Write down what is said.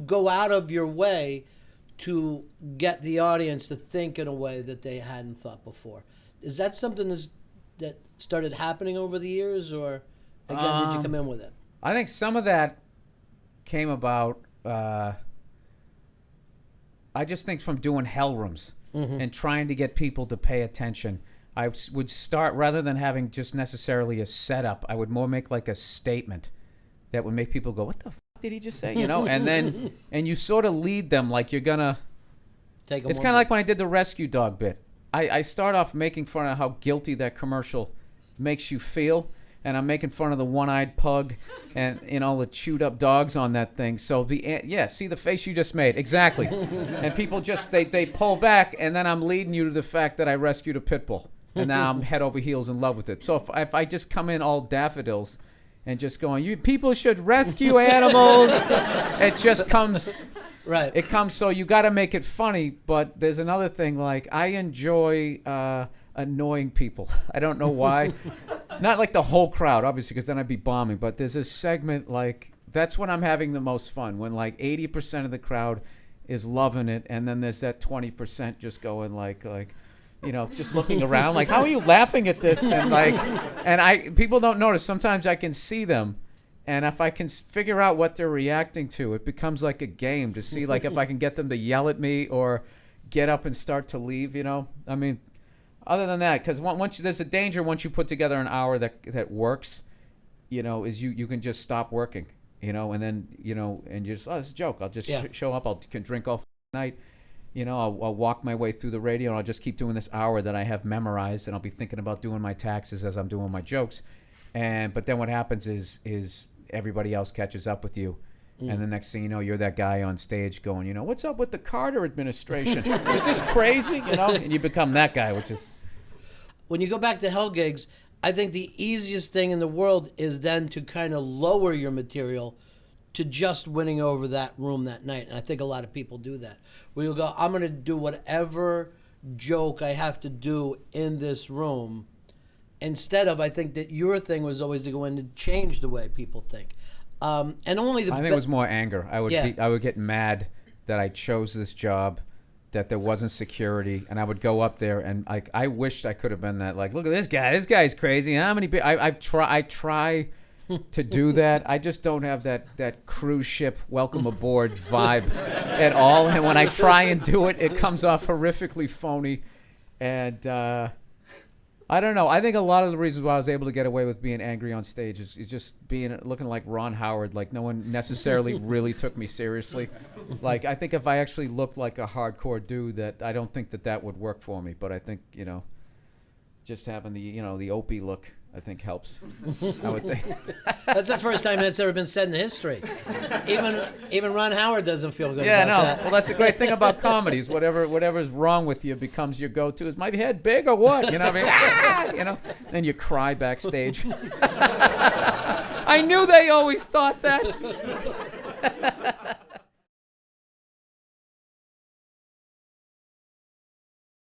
go out of your way to get the audience to think in a way that they hadn't thought before. Is that something that started happening over the years, or again, did you come in with it? I think some of that came about, I just think from doing hell rooms and trying to get people to pay attention. I would start, rather than having just necessarily a setup, I would more make like a statement that would make people go, what the f*** did he just say? You know, and then, and you sort of lead them like you're going to, it's kind of like when I did the rescue dog bit. I start off making fun of how guilty that commercial makes you feel. And I'm making fun of the one-eyed pug and all the chewed up dogs on that thing. So see the face you just made. Exactly. And people just, they pull back, and then I'm leading you to the fact that I rescued a pit bull. And now I'm head over heels in love with it. So if I just come in all daffodils and just going, you people should rescue animals, it just comes. Right. It comes, so you got to make it funny. But there's another thing, like I enjoy annoying people. I don't know why. Not like the whole crowd, obviously, because then I'd be bombing. But there's a segment, like, that's when I'm having the most fun, when like 80% of the crowd is loving it, and then there's that 20% just going like, you know, just looking around, like, how are you laughing at this? And like, people don't notice. Sometimes I can see them, and if I can figure out what they're reacting to, it becomes like a game to see, like, if I can get them to yell at me or get up and start to leave. You know, I mean. Other than that, because there's a danger once you put together an hour that works, you know, is you can just stop working, you know, and then, you know, and you're just, it's a joke. I'll just show up. Can drink all night, you know. I'll walk my way through the radio, and I'll just keep doing this hour that I have memorized, and I'll be thinking about doing my taxes as I'm doing my jokes, but then what happens is everybody else catches up with you. And the next thing you know, you're that guy on stage going, you know, what's up with the Carter administration? Is this crazy? You know, and you become that guy, which is. When you go back to hell gigs, I think the easiest thing in the world is then to kind of lower your material to just winning over that room that night. And I think a lot of people do that. Where you'll go, I'm going to do whatever joke I have to do in this room. Instead of, I think that your thing was always to go in and change the way people think. And only I think it was more anger. I would get mad that I chose this job, that there wasn't security, and I would go up there and I wished I could have been that, like, look at this guy. This guy's crazy. How many? I try to do that. I just don't have that cruise ship welcome aboard vibe at all. And when I try and do it, it comes off horrifically phony. And I don't know. I think a lot of the reasons why I was able to get away with being angry on stage is just looking like Ron Howard. Like, no one necessarily really took me seriously. Like, I think if I actually looked like a hardcore dude, that I don't think that would work for me. But I think, you know, just having the Opie look, I think helps. I would think. That's the first time that's ever been said in history. Even Ron Howard doesn't feel good about that. Yeah, no. Well, that's the great thing about comedies. Whatever's wrong with you becomes your go-to. Is my head big or what? You know what I mean? You know? Then you cry backstage. I knew they always thought that.